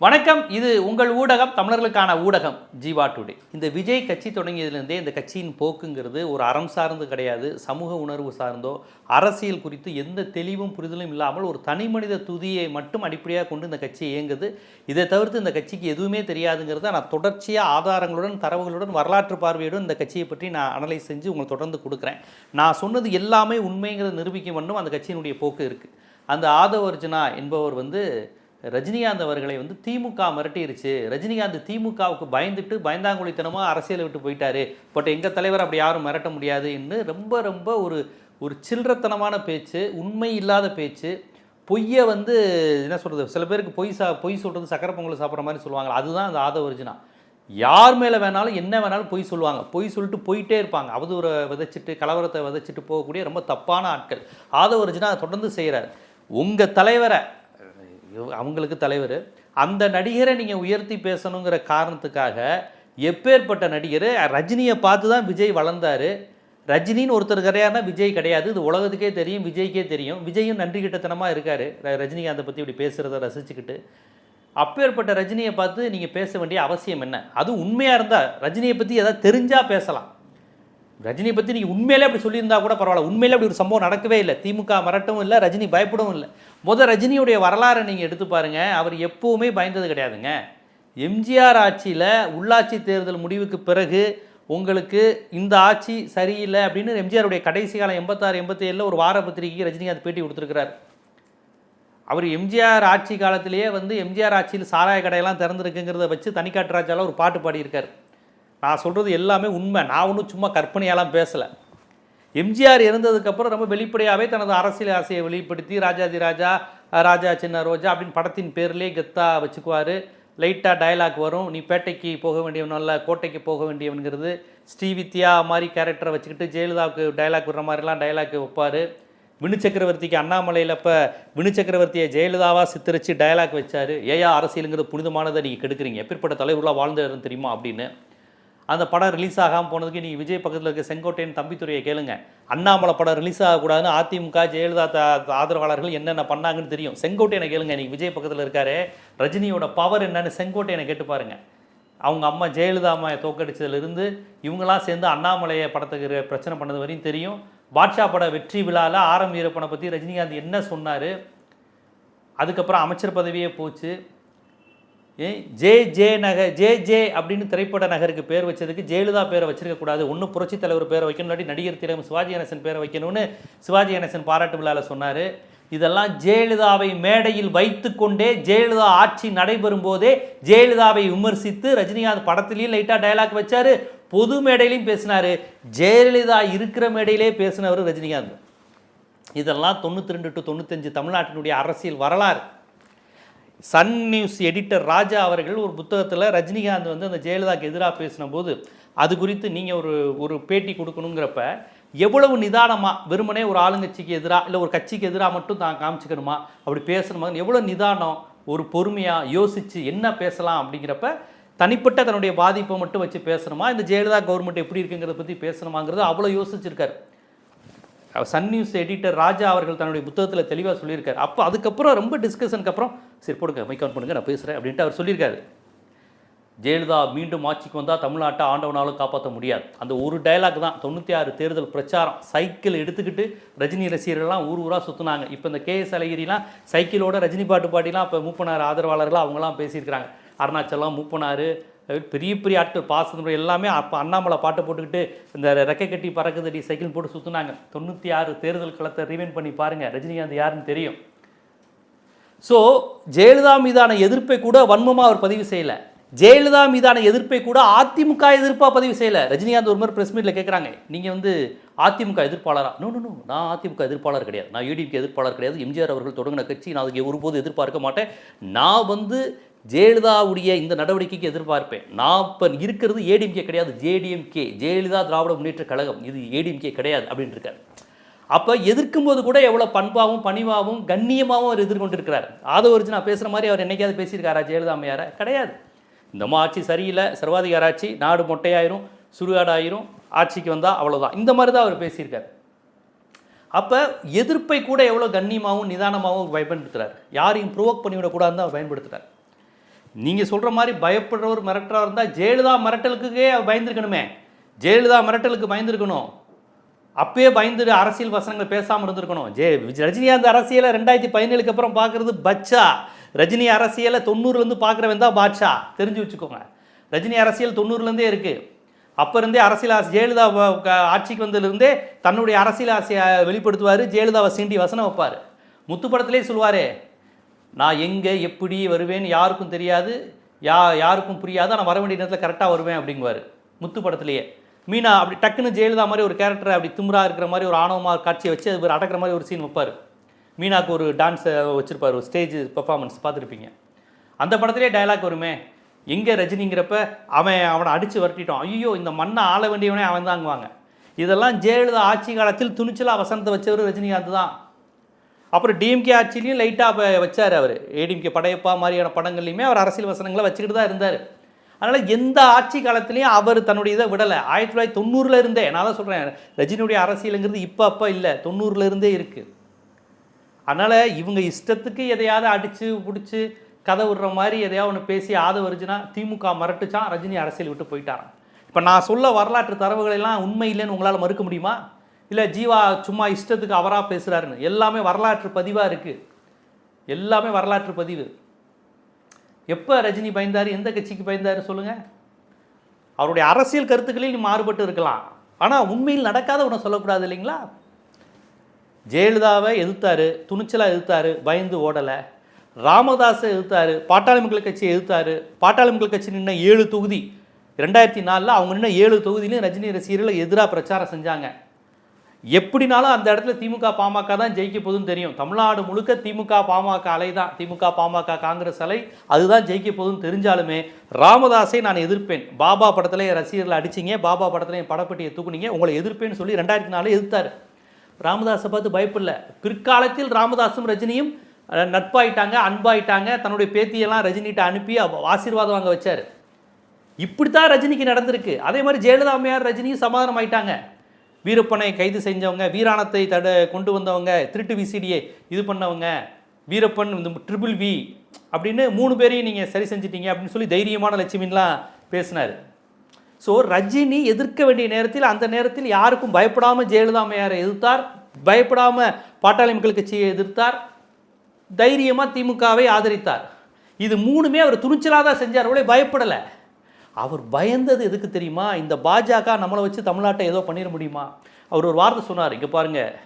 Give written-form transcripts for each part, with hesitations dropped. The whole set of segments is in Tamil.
வணக்கம். இது உங்கள் ஊடகம், தமிழர்களுக்கான ஊடகம் ஜீவா டுடே. இந்த விஜய் கட்சி தொடங்கியதிலிருந்தே இந்த கட்சியின் போக்குங்கிறது ஒரு அறம் சார்ந்து கிடையாது, சமூக உணர்வு சார்ந்தோ அரசியல் குறித்து எந்த தெளிவும் புரிதலும் இல்லாமல் ஒரு தனி மனித துதியை மட்டும் அடிப்படையாக கொண்டு இந்த கட்சி இயங்குது. இதை தவிர்த்து இந்த கட்சிக்கு எதுவுமே தெரியாதுங்கிறத நான் தொடர்ச்சியாக ஆதாரங்களுடன், தரவுகளுடன், வரலாற்று பார்வையுடன் இந்த கட்சியை பற்றி நான் அனலைஸ் செஞ்சு உங்களுக்கு தொடர்ந்து கொடுக்குறேன். நான் சொன்னது எல்லாமே உண்மைங்கிறத நிரூபிக்க வேண்டும் அந்த கட்சியினுடைய போக்கு இருக்குது. அந்த ஆதவ அர்ஜுனா என்பவர் ரஜினிகாந்த் அவர்களை திமுக மிரட்டிருச்சு, ரஜினிகாந்த் திமுகவுக்கு பயந்துட்டு பயந்தாங்குழித்தனமாக அரசியலை விட்டு போயிட்டாரு, பட் எங்கள் தலைவர் அப்படி யாரும் மிரட்ட முடியாது என்று ரொம்ப ரொம்ப ஒரு ஒரு சில்லறத்தனமான பேச்சு, உண்மை இல்லாத பேச்சு, பொய்யை என்ன சொல்கிறது, சில பேருக்கு பொய் சொல்கிறது சக்கரை பொங்கல் சாப்பிட்ற மாதிரி சொல்லுவாங்க. அதுதான் அந்த ஆதவ அர்ஜுனா. யார் மேலே வேணாலும் என்ன வேணாலும் பொய் சொல்லுவாங்க, பொய் சொல்லிட்டு போயிட்டே இருப்பாங்க. அவதூறை விதைச்சிட்டு கலவரத்தை விதைச்சிட்டு போகக்கூடிய ரொம்ப தப்பான ஆட்கள். ஆதவ அர்ஜுனா தொடர்ந்து செய்கிறார். உங்கள் தலைவரை, அவங்களுக்கு தலைவர், அந்த நடிகரை நீங்கள் உயர்த்தி பேசணுங்கிற காரணத்துக்காக எப்பேற்பட்ட நடிகர், ரஜினியை பார்த்து தான் விஜய் வளர்ந்தார். ரஜினின்னு ஒருத்தர் கிடையாதுன்னா விஜய் கிடையாது, இது உலகத்துக்கே தெரியும், விஜய்க்கே தெரியும். விஜயும் நன்றி கிட்டத்தனமாக இருக்கார் ரஜினிகாந்தை பற்றி இப்படி பேசுகிறத ரசிச்சுக்கிட்டு. அப்பேற்பட்ட ரஜினியை பார்த்து நீங்கள் பேச வேண்டிய அவசியம் என்ன? அதுவும் உண்மையாக இருந்தால் ரஜினியை பற்றி எதாவது தெரிஞ்சால் பேசலாம். ரஜினியை பற்றி நீங்கள் உண்மையிலே அப்படி சொல்லியிருந்தா கூட பரவாயில்ல. உண்மையிலே அப்படி ஒரு சம்பவம் நடக்கவே இல்லை, திமுக மிரட்டவும் இல்லை, ரஜினி பயப்படவும் இல்லை. ரஜினியுடைய வரலாறை நீங்கள் எடுத்து பாருங்கள். அவர் எப்போவுமே பயந்தது கிடையாதுங்க. எம்ஜிஆர் ஆட்சியில் உள்ளாட்சி தேர்தல் முடிவுக்கு பிறகு உங்களுக்கு இந்த ஆட்சி சரியில்லை அப்படின்னு எம்ஜிஆருடைய கடைசி காலம் 86, 87 ஒரு வார பத்திரிகைக்கு ரஜினிகாந்த் பேட்டி கொடுத்துருக்கிறார். அவர் எம்ஜிஆர் ஆட்சி காலத்திலேயே எம்ஜிஆர் ஆட்சியில் சாராய கடையெல்லாம் திறந்துருக்குங்கிறத வச்சு தனிக்காட்டு ராஜாவில் ஒரு பாட்டு பாடியிருக்கார். நான் சொல்கிறது எல்லாமே உண்மை, நான் ஒன்றும் சும்மா கற்பனையெல்லாம் பேசலை. எம்ஜிஆர் இறந்ததுக்கப்புறம் ரொம்ப வெளிப்படையாகவே தனது அரசியல் ஆசையை வெளிப்படுத்தி ராஜாதி ராஜா, ராஜா சின்ன ரோஜா அப்படின்னு படத்தின் பேர்லேயே கெத்தாக வச்சுக்குவார். லைட்டாக டயலாக் வரும், நீ பேட்டைக்கு போக வேண்டியவன் அல்ல கோட்டைக்கு போக வேண்டியவனுங்கிறது. ஸ்ரீவித்யா மாதிரி கேரக்டரை வச்சுக்கிட்டு ஜெயலலிதாவுக்கு டைலாக் விடுற மாதிரிலாம் டைலாக் வைப்பார். வினு சக்கரவர்த்திக்கு அண்ணாமலையில் இப்போ வினு சக்கரவர்த்தியை ஜெயலலிதாவாக சித்தரித்து டைலாக் வச்சார். ஏயா அரசியலுங்கிறது புனிதமானதை நீங்கள் கெடுக்குறீங்க, எப்படிப்பட்ட தலைவர்களாக வாழ்ந்ததுன்னு தெரியுமா அப்படின்னு. அந்த படம் ரிலீஸ் ஆகாமல் போனதுக்கு நீங்கள் விஜய் பக்கத்தில் இருக்க செங்கோட்டையன் தம்பித்துறையை கேளுங்க. அண்ணாமலை படம் ரிலீஸ் ஆகக்கூடாதுன்னு அதிமுக ஜெயலலிதா ஆதரவாளர்கள் என்னென்ன பண்ணாங்கன்னு தெரியும். செங்கோட்டையனை கேளுங்க. நீங்கள் விஜய் பக்கத்தில் இருக்காரு, ரஜினியோட பவர் என்னன்னு செங்கோட்டையனை கேட்டு பாருங்கள். அவங்க அம்மா ஜெயலலிதா அம்மா தோக்கடிச்சதுலேருந்து இவங்களாம் சேர்ந்து அண்ணாமலையை படத்துக்கு பிரச்சனை பண்ணது வரையும் தெரியும். பாட்ஷா பட வெற்றி விழாவில் ஆரம் வீரப்பனை பற்றி ரஜினிகாந்த் என்ன சொன்னார். அதுக்கப்புறம் அமைச்சர் பதவியே போச்சு. ஜே அப்படின்னு திரைப்பட நகருக்கு பேர் வச்சதுக்கு ஜெயலலிதா பேரை வச்சிருக்கக்கூடாது, ஒன்று புரட்சி தலைவர் பேரை வைக்கணும், இல்லாட்டி நடிகர் திலகம் சிவாஜி கணேசன் பேரை வைக்கணும்னு சிவாஜி கணேசன் பாராட்டு விழாவில் சொன்னார். இதெல்லாம் ஜெயலலிதாவை மேடையில் வைத்து கொண்டே ஜெயலலிதா ஆட்சி நடைபெறும் போதே ஜெயலலிதாவை விமர்சித்து ரஜினிகாந்த் படத்திலையும் லைட்டாக டைலாக் வச்சார், பொது மேடையிலையும் பேசினார். ஜெயலலிதா இருக்கிற மேடையிலே பேசினவர் ரஜினிகாந்த். இதெல்லாம் 92 to 95 தமிழ்நாட்டினுடைய அரசியல் வரலாறு. சன் நியூஸ் எடிட்டர் ராஜா அவர்கள் ஒரு புத்தகத்தில் ரஜினிகாந்த் அந்த ஜெயலலிதாவுக்கு எதிராக பேசின போது அது குறித்து நீங்கள் ஒரு பேட்டி கொடுக்கணுங்கிறப்ப எவ்வளவு நிதானமாக, வெறுமனே ஒரு ஆளுங்கட்சிக்கு எதிராக இல்லை ஒரு கட்சிக்கு எதிராக மட்டும் தான் காமிச்சிக்கணுமா, அப்படி பேசணுமா, எவ்வளோ நிதானம், ஒரு பொறுமையாக யோசித்து என்ன பேசலாம் அப்படிங்கிறப்ப தனிப்பட்ட தன்னுடைய பாதிப்பை மட்டும் வச்சு பேசணுமா, இந்த ஜெயலலிதா கவர்மெண்ட் எப்படி இருக்குங்கிறத பற்றி பேசணுமாங்கிறது அவ்வளோ யோசிச்சிருக்காரு. சன் நியூஸ் எடிட்டர் ராஜா அவர்கள் தன்னுடைய புத்தகத்தில் தெளிவாக சொல்லியிருக்காரு. அப்போ அதுக்கப்புறம் ரொம்ப டிஸ்கஷனுக்கு அப்புறம் சரி போடுங்க, மைக் ஆன் பண்ணுங்க, நான் பேசுகிறேன் அப்படின்ட்டு அவர் சொல்லியிருக்காரு. ஜெயலலிதா மீண்டும் ஆட்சிக்கு வந்தால் தமிழ்நாட்டை ஆண்டவனாலும் காப்பாற்ற முடியாது. அந்த ஒரு டைலாக் தான் 96 தேர்தல் பிரச்சாரம். சைக்கிள் எடுத்துக்கிட்டு ரஜினி ரசிகர்கள்லாம் ஊர் ஊராக சுற்றுனாங்க. இப்போ இந்த கேஎஸ் அழகிரிலாம் சைக்கிளோட ரஜினி பாட்டு பாட்டிலாம் இப்போ மூப்பனார் ஆதரவாளர்களாக அவங்களாம் பேசியிருக்கிறாங்க. அருணாச்சலம், மூப்பனார், பெரிய பெரிய ஆட்கள், பாசனம் எல்லாமே அப்போ அண்ணாமலை பாட்டை போட்டுக்கிட்டு இந்த ரெக்கை கட்டி பறக்குதடி சைக்கிள் போட்டு சுற்றுனாங்க. 96 தேர்தல் களத்தை ரீவைண்ட் பண்ணி பாருங்கள், ரஜினிகாந்த் யாருன்னு தெரியும். ஸோ ஜெயலலிதா மீதான எதிர்ப்பை கூட வன்மமாக அவர் பதிவு செய்யலை. ஜெயலலிதா மீதான எதிர்ப்பை கூட அதிமுக எதிர்ப்பாக பதிவு செய்யலை. ரஜினிகாந்த் ஒரு மாதிரி ப்ரெஸ் மீட்டில் கேட்குறாங்க, நீங்கள் அதிமுக எதிர்ப்பாளரா? நோ, நான் அதிமுக எதிர்ப்பாளர் கிடையாது, நான் ஏடிஎம்கே எதிர்ப்பாளர் கிடையாது, எம்ஜிஆர் அவர்கள் தொடங்கின கட்சி, நான் அதுக்கு ஒருபோது எதிர்பார்க்க மாட்டேன். நான் ஜெயலலிதாவுடைய இந்த நடவடிக்கைக்கு எதிர்பார்ப்பேன். நான் இப்போ இருக்கிறது ஏடிஎம்கே கிடையாது, ஜேடிஎம்கே, ஜெயலலிதா திராவிட முன்னேற்ற கழகம், இது ஏடிஎம்கே கிடையாது அப்படின்னு இருக்கார். அப்போ எதிர்க்கும் போது கூட எவ்வளோ பண்பாகவும் பணிவாகவும் கண்ணியமாகவும் அவர் எதிர்கொண்டிருக்கிறார். ஆதவ அர்ஜுனா பேசுகிற மாதிரி அவர் என்னைக்காவது பேசியிருக்காரா ஜெயலலிதா அம்மையாரை? கிடையாது. இந்த ஆட்சி சரியில்லை, சர்வாதிகார ஆட்சி, நாடு மொட்டையாயிரும், சுடுகாடாயிரும், ஆட்சிக்கு வந்தால் அவ்வளோதான், இந்த மாதிரி தான் அவர் பேசியிருக்கார். அப்போ எதிர்ப்பை கூட எவ்வளோ கண்ணியமாகவும் நிதானமாகவும் பயன்படுத்துகிறார். யாரையும் ப்ரோவோக் பண்ணிவிடக்கூடாதுன்னு தான் அவர் பயன்படுத்துகிறார். நீங்கள் சொல்கிற மாதிரி பயப்படுறவர் மிரட்டுறவர் இருந்தால் ஜெயலலிதா மிரட்டலுக்கே பயந்துருக்கணுமே. ஜெயலலிதா மிரட்டலுக்கு பயந்துருக்கணும். அப்பயே பயந்துட்டு அரசியல் வசனங்கள் பேசாமல் இருந்திருக்கணும். ரஜினிகாந்த் அரசியலை 2017 அப்புறம் பார்க்குறது பச்சா. ரஜினி அரசியலை 90லேருந்து பார்க்குறவன் தான் பாட்சா, தெரிஞ்சு வச்சுக்கோங்க. ரஜினி அரசியல் 90லேருந்தே இருக்குது. அப்போ இருந்தே அரசியல் ஆசை, ஜெயலலிதா ஆட்சிக்கு வந்ததுலேருந்தே தன்னுடைய அரசியல் ஆசையை வெளிப்படுத்துவார். ஜெயலலிதாவை சீண்டி வசனம் வைப்பார். முத்துப்படத்திலே சொல்லுவார், நான் எங்கே எப்படி வருவேன்னு யாருக்கும் தெரியாது, யாருக்கும் புரியாது, ஆனால் வர வேண்டிய நேரத்தில் கரெக்டாக வருவேன் அப்படிங்குவார் முத்துப்படத்திலேயே. மீனா அப்படி டக்குன்னு ஜெயலலிதா மாதிரி ஒரு கேரக்டரை அப்படி திமுறா இருக்கிற மாதிரி ஒரு ஆணவமாக காட்சியை வச்சு அது அடக்கிற மாதிரி ஒரு சீன் வைப்பார். மீனாக்கு ஒரு டான்ஸை வச்சுருப்பார், ஒரு ஸ்டேஜ் பெர்ஃபார்மன்ஸ் பார்த்துருப்பீங்க. அந்த படத்திலே டைலாக் வருமே, எங்கே ரஜினிங்கிறப்ப அவனை அடித்து வரட்டிட்டோம், ஐயோ இந்த மண்ணை ஆள வேண்டியவனே அவன் தாங்குவாங்க. இதெல்லாம் ஜெயலலிதா ஆட்சி காலத்தில் துணிச்சலாக வசனத்தை வச்சவர் ரஜினிகாந்த் தான். அப்புறம் டிஎம்கே ஆட்சிலையும் லைட்டாக வச்சார் அவர். ஏடிஎம்கே படையப்பா மாதிரியான படங்கள்லையுமே அவர் அரசியல் வசனங்களை வச்சுக்கிட்டு தான் இருந்தார். அதனால் எந்த ஆட்சி காலத்துலேயும் அவர் தன்னுடைய இதை விடலை. 1990 இருந்தே, நான் தான் சொல்கிறேன், ரஜினியுடைய அரசியலுங்கிறது இப்போ இல்லை, 90 இருந்தே இருக்குது. அதனால் இவங்க இஷ்டத்துக்கு எதையாவது அடித்து பிடிச்சி கதை விடுற மாதிரி எதையாவது ஒன்று பேசி வருச்சுன்னா திமுக மறட்டுச்சான், ரஜினி அரசியல் விட்டு போயிட்டாரான். இப்போ நான் சொல்ல வரலாற்று தரவுகளெல்லாம் உண்மை இல்லைன்னு உங்களால் மறுக்க முடியுமா? இல்லை ஜீவா சும்மா இஷ்டத்துக்கு அவராக பேசுகிறாருன்னு? எல்லாமே வரலாற்று பதிவாக இருக்குது, எல்லாமே வரலாற்று பதிவு. எப்போ ரஜினி பயந்தார், எந்த கட்சிக்கு பயந்தார் சொல்லுங்கள்? அவருடைய அரசியல் கருத்துக்களில் மாறுபட்டு இருக்கலாம், ஆனால் உண்மையில் நடக்காத ஒன்று சொல்லக்கூடாது இல்லைங்களா? ஜெயலலிதாவை எதிர்த்தார், துணிச்சலாக எதிர்த்தார், பயந்து ஓடலை. ராமதாஸை எதிர்த்தார், பாட்டாளி மக்கள் கட்சியை எதிர்த்தார். பாட்டாளி மக்கள் கட்சி நின்ன 7 தொகுதி 2004 அவங்க நின்ன 7 தொகுதியிலையும் ரஜினி ரசிகர்கள் எதிராக பிரச்சாரம் செஞ்சாங்க. எப்படினாலும் அந்த இடத்துல திமுக பாமக தான் ஜெயிக்க போகுதுன்னு தெரியும். தமிழ்நாடு முழுக்க திமுக பாமக அலை தான், திமுக பாமக காங்கிரஸ் அலை, அதுதான் ஜெயிக்க போகுதுன்னு தெரிஞ்சாலுமே ராமதாஸை நான் எதிர்ப்பேன். பாபா படத்துல ரசிகர்களை அடிச்சிங்க, பாபா படத்துல என் படப்பட்டியை தூக்குனீங்க, உங்களை எதிர்ப்பேன்னு சொல்லி 2004 எதிர்த்தார். ராமதாஸை பார்த்து பயப்படல. பிற்காலத்தில் ராமதாஸும் ரஜினியும் நட்பாயிட்டாங்க, அன்பாயிட்டாங்க. தன்னுடைய பேத்தியெல்லாம் ரஜினிகிட்ட அனுப்பி ஆசீர்வாதம் வாங்க வச்சார். இப்படித்தான் ரஜினிக்கு நடந்திருக்கு. அதே மாதிரி ஜெயலலிதா அம்மையார் ரஜினியும் சமாதானம் ஆயிட்டாங்க. வீரப்பனை கைது செஞ்சவங்க, வீராணத்தை கொண்டு வந்தவங்க, திருட்டு விசிடியை இது பண்ணவங்க, வீரப்பன் இந்த ட்ரிபிள் வி அப்படின்னு 3 பேரையும் நீங்கள் சரி செஞ்சிட்டீங்க அப்படின்னு சொல்லி தைரியமான லட்சுமின்லாம் பேசினார். ஸோ ரஜினி எதிர்க்க வேண்டிய நேரத்தில் அந்த நேரத்தில் யாருக்கும் பயப்படாமல் ஜெயலலிதா அம்மையாரை எதிர்த்தார், பயப்படாமல் பாட்டாளி மக்கள் கட்சியை எதிர்த்தார், தைரியமாக திமுகவை ஆதரித்தார். இது 3மே அவர் துணிச்சலாக தான் செஞ்சார், அவளே பயப்படலை. அவர் பயந்தது எதுக்கு தெரியுமா? இந்த பாஜக நம்மளை வச்சு தமிழ்நாட்டை ஏதோ பண்ணிட முடியுமா? அவர் ஒரு வார்த்தை சொன்னார், இங்கே பாருங்கள்,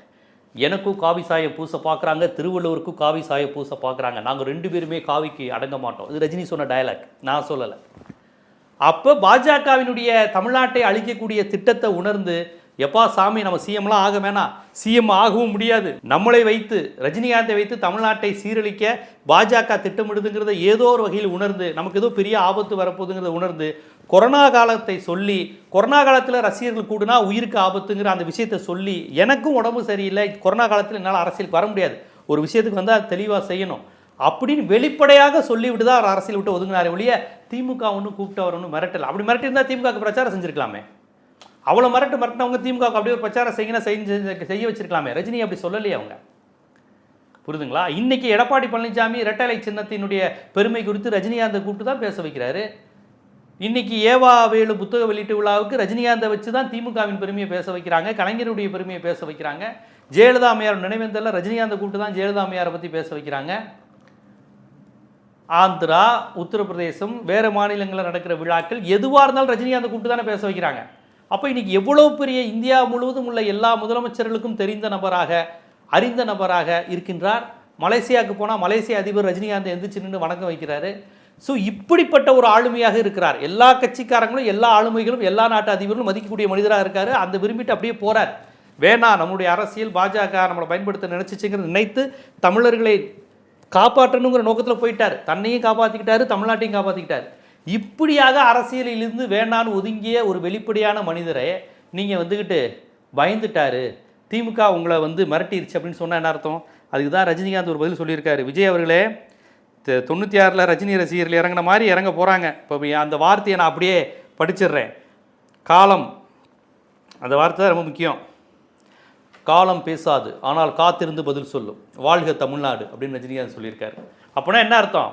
எனக்கும் காவி சாயம் பூச பார்க்குறாங்க, திருவள்ளுவருக்கும் காவி சாயம் பூச பார்க்குறாங்க, நாங்கள் 2 பேருமே காவிக்கு அடங்க மாட்டோம். இது ரஜினி சொன்ன டயலாக், நான் சொல்லலை. அப்போ பாஜகவினுடைய தமிழ்நாட்டை அழிக்கக்கூடிய திட்டத்தை உணர்ந்து, எப்பா சாமி நம்ம சிஎம்லாம் ஆக வேணாம், சிஎம் ஆகவும் முடியாது, நம்மளை வைத்து ரஜினிகாந்தை வைத்து தமிழ்நாட்டை சீரழிக்க பாஜக திட்டமிடுதுங்கிறத ஏதோ ஒரு வகையில் உணர்ந்து, நமக்கு ஏதோ பெரிய ஆபத்து வரப்போகுதுங்கிறத உணர்ந்து, கொரோனா காலத்தை சொல்லி, கொரோனா காலத்தில் ரசிகர்கள் கூடுனா உயிருக்கு ஆபத்துங்கிற அந்த விஷயத்தை சொல்லி, எனக்கும் உடம்பு சரியில்லை, கொரோனா காலத்தில் என்னால் அரசியலுக்கு வர முடியாது, ஒரு விஷயத்துக்கு வந்து அது தெளிவாக செய்யணும் அப்படின்னு வெளிப்படையாக சொல்லிவிட்டு தான் அவர் அரசியல் விட்டு ஒதுங்கினாரே ஒழிய திமுக ஒன்றும் கூப்பிட்டு அவர் ஒன்றும் மிரட்டல். அப்படி மிரட்டியிருந்தால் திமுக பிரச்சாரம் செஞ்சுருக்கலாமே. அவ்வளோ மிரட்டினவங்க திமுக அப்படியே ஒரு பிரச்சாரம் செய்ய வச்சிருக்கலாமே. ரஜினி அப்படி சொல்லலையே அவங்க, புரியுதுங்களா? இன்னைக்கு எடப்பாடி பழனிசாமி இரட்டலை சின்னத்தினுடைய பெருமை குறித்து ரஜினிகாந்தை கூப்பிட்டு தான் பேச வைக்கிறாரு. இன்னைக்கு ஏவா வேலு புத்தக வெளியீட்டு விழாவுக்கு ரஜினிகாந்தை வச்சு தான் திமுகவின் பெருமையை பேச வைக்கிறாங்க, கலைஞருடைய பெருமையை பேச வைக்கிறாங்க. ஜெயலலிதா அம்மையார் நினைவேந்தல்ல ரஜினிகாந்தை கூப்பிட்டு தான் ஜெயலலிதா அம்மையாரை பற்றி பேச வைக்கிறாங்க. ஆந்திரா, உத்தரப்பிரதேசம், வேறு மாநிலங்களில் நடக்கிற விழாக்கள் எதுவாக இருந்தாலும் ரஜினிகாந்தை கூப்பிட்டு தானே பேச வைக்கிறாங்க. அப்போ இன்னைக்கு எவ்வளோ பெரிய இந்தியா முழுவதும் உள்ள எல்லா முதலமைச்சர்களுக்கும் தெரிந்த நபராக, அறிந்த நபராக இருக்கின்றார். மலேசியாவுக்கு போனால் மலேசிய அதிபர் ரஜினிகாந்தை எந்திரிச்சு நின்று வணக்கம் வைக்கிறாரு. ஸோ இப்படிப்பட்ட ஒரு ஆளுமையாக இருக்கிறார். எல்லா கட்சிக்காரங்களும், எல்லா ஆளுமைகளும், எல்லா நாட்டு அதிபர்களும் மதிக்கக்கூடிய மனிதராக இருக்காரு. அந்த விரும்பிட்டு அப்படியே போறார். வேணாம், நம்முடைய அரசியல் பாஜக நம்மளை பயன்படுத்த நினைச்சிச்சுங்கிறது நினைத்து தமிழர்களை காப்பாற்றணுங்கிற நோக்கத்தில் போயிட்டார். தன்னையும் காப்பாற்றிக்கிட்டாரு, தமிழ்நாட்டையும் காப்பாற்றிக்கிட்டார். இப்படியாக அரசியலிலிருந்து வேண்டான்னு ஒதுங்கிய ஒரு வெளிப்படையான மனிதரை நீங்கள் வந்துக்கிட்டு பயந்துட்டாரு, திமுக உங்களை வந்து மிரட்டிருச்சு அப்படின்னு சொன்னால் என்ன அர்த்தம்? அதுக்கு தான் ரஜினிகாந்த் ஒரு பதில் சொல்லியிருக்காரு. விஜய் அவர்களே, 96 ரஜினி ரசிகர்கள் இறங்கின மாதிரி இறங்க போகிறாங்க. இப்போ அந்த வார்த்தையை நான் அப்படியே படிச்சிடுறேன். காலம், அந்த வார்த்தை தான் ரொம்ப முக்கியம். காலம் பேசாது, ஆனால் காத்திருந்து பதில் சொல்லும், வாழ்க தமிழ்நாடு அப்படின்னு ரஜினிகாந்த் சொல்லியிருக்காரு. அப்படின்னா என்ன அர்த்தம்?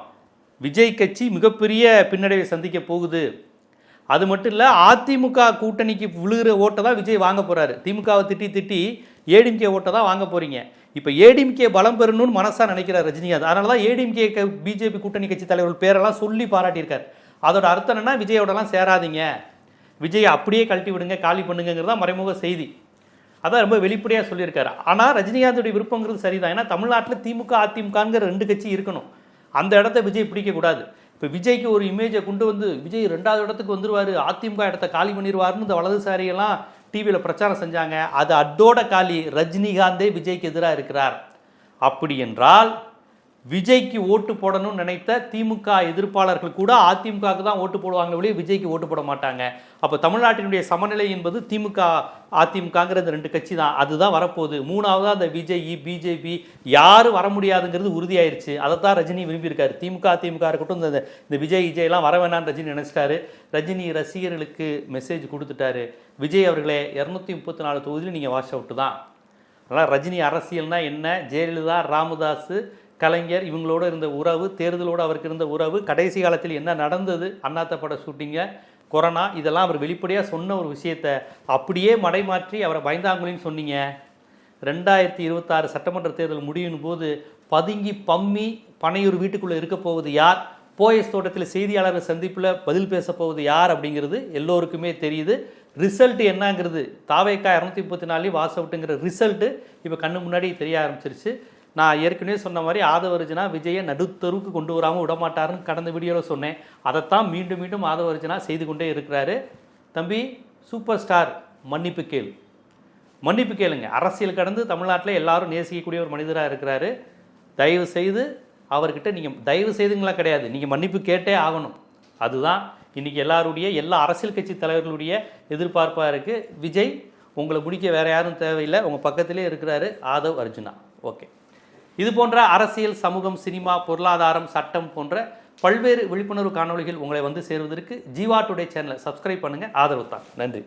விஜய் கட்சி மிகப்பெரிய பின்னடைவை சந்திக்க போகுது. அது மட்டும் இல்லை, அதிமுக கூட்டணிக்கு விழுகிற ஓட்டை தான் விஜய் வாங்க போகிறாரு. திமுகவை திட்டி ஏடிஎம்கே ஓட்டை தான் வாங்க போகிறீங்க. இப்போ ஏடிஎம்கே பலம் பெறணும்னு மனசாக நினைக்கிறார் ரஜினிகாந்த். அதனால தான் ஏடிஎம்கே பிஜேபி கூட்டணி கட்சி தலைவர்கள் பேரெல்லாம் சொல்லி பாராட்டியிருக்கார். அதோட அர்த்தம் என்னன்னா, விஜயோடலாம் சேராதீங்க, விஜய் அப்படியே கழட்டி விடுங்க, காலி பண்ணுங்கிறது தான் மறைமுக செய்தி. அதான் ரொம்ப வெளிப்படையாக சொல்லியிருக்காரு. ஆனால் ரஜினிகாந்துடைய விருப்பங்கிறது சரிதான். ஏன்னா தமிழ்நாட்டில் திமுக அதிமுகங்கிற 2 கட்சி இருக்கணும். அந்த இடத்த விஜய் பிடிக்கக்கூடாது. இப்போ விஜய்க்கு ஒரு இமேஜை கொண்டு வந்து விஜய் 2வது இடத்துக்கு வந்துருவார், அதிமுக இடத்த காலி பண்ணிடுவார்னு இந்த வலதுசாரியெல்லாம் டிவியில் பிரச்சாரம் செஞ்சாங்க. அது அட்டோட காலி. ரஜினிகாந்தே விஜய்க்கு எதிராக இருக்கிறார். அப்படி என்றால் விஜய்க்கு ஓட்டு போடணும்னு நினைத்த திமுக எதிர்ப்பாளர்கள் கூட அதிமுகவுக்கு தான் ஓட்டு போடுவாங்க, வெளியே விஜய்க்கு ஓட்டு போட மாட்டாங்க. அப்போ தமிழ்நாட்டினுடைய சமநிலை என்பது திமுக அதிமுகங்கிற இந்த 2 கட்சி தான். அதுதான் வரப்போகுது. 3வது அந்த விஜய் பிஜேபி யாரும் வர முடியாதுங்கிறது உறுதியாயிருச்சு. அதை தான் ரஜினி விரும்பியிருக்காரு. திமுக அதிமுக இருக்கட்டும், இந்த விஜய்லாம் வர வேணான்னு ரஜினி நினைச்சிட்டாரு. ரஜினி ரசிகர்களுக்கு மெசேஜ் கொடுத்துட்டாரு, விஜய் அவர்களே 234 தொகுதியில் நீங்கள் வாஷ் அவுட்டு தான். அதனால் ரஜினி அரசியல்னா என்ன, ஜெயலலிதா ராமதாஸ் கலைஞர் இவங்களோட இருந்த உறவு, தேர்தலோடு அவருக்கு இருந்த உறவு, கடைசி காலத்தில் என்ன நடந்தது, அண்ணாத்த பட ஷூட்டிங்க, கொரோனா, இதெல்லாம் அவர் வெளிப்படையாக சொன்ன ஒரு விஷயத்தை அப்படியே மடைமாற்றி அவரை பயந்தாங்குழின்னு சொன்னீங்க. 2026 சட்டமன்ற தேர்தல் முடியும் போது பதுங்கி பம்மி பனையூர் வீட்டுக்குள்ளே இருக்க போவது யார், போயஸ் தோட்டத்தில் செய்தியாளர்கள் சந்திப்பில் பதில் பேச போவது யார் அப்படிங்கிறது எல்லோருக்குமே தெரியுது. ரிசல்ட் என்னங்கிறது தாவேக்கா 234 வாஸ் அவுட்டுங்கிற ரிசல்ட்டு இப்போ கண்ணு முன்னாடி தெரிய ஆரம்பிச்சிருச்சு. நான் ஏற்கனவே சொன்ன மாதிரி ஆதவர்ஜனா விஜயை நடுத்தருவுக்கு கொண்டு வராமல் விடமாட்டாருன்னு கடந்த வீடியோவில் சொன்னேன். அதைத்தான் மீண்டும் மீண்டும் ஆதவர்ஜனா செய்து கொண்டே இருக்கிறாரு. தம்பி சூப்பர் ஸ்டார், மன்னிப்பு கேள், மன்னிப்பு கேளுங்க. அரசியல் கடந்து தமிழ்நாட்டில் எல்லாரும் நேசிக்கக்கூடிய ஒரு மனிதராக இருக்கிறாரு. தயவு செய்து அவர்கிட்ட நீங்கள் தயவு செய்துங்களா கிடையாது, நீங்கள் மன்னிப்பு கேட்டே ஆகணும். அதுதான் இன்றைக்கி எல்லா அரசியல் கட்சி தலைவர்களுடைய எதிர்பார்ப்பாக இருக்குது. விஜய் உங்களை முடிக்க வேறு யாரும் தேவையில்லை, உங்கள் பக்கத்திலே இருக்கிறாரு ஆதவ் அர்ஜுனா. ஓகே, இது போன்ற அரசியல், சமூகம், சினிமா, பொருளாதாரம், சட்டம் போன்ற பல்வேறு விழிப்புணர்வு காணொளிகள் உங்களை வந்து சேருவதற்கு ஜீவா டுடே சேனலை சப்ஸ்கிரைப் பண்ணுங்கள், ஆதரவு தான். நன்றி.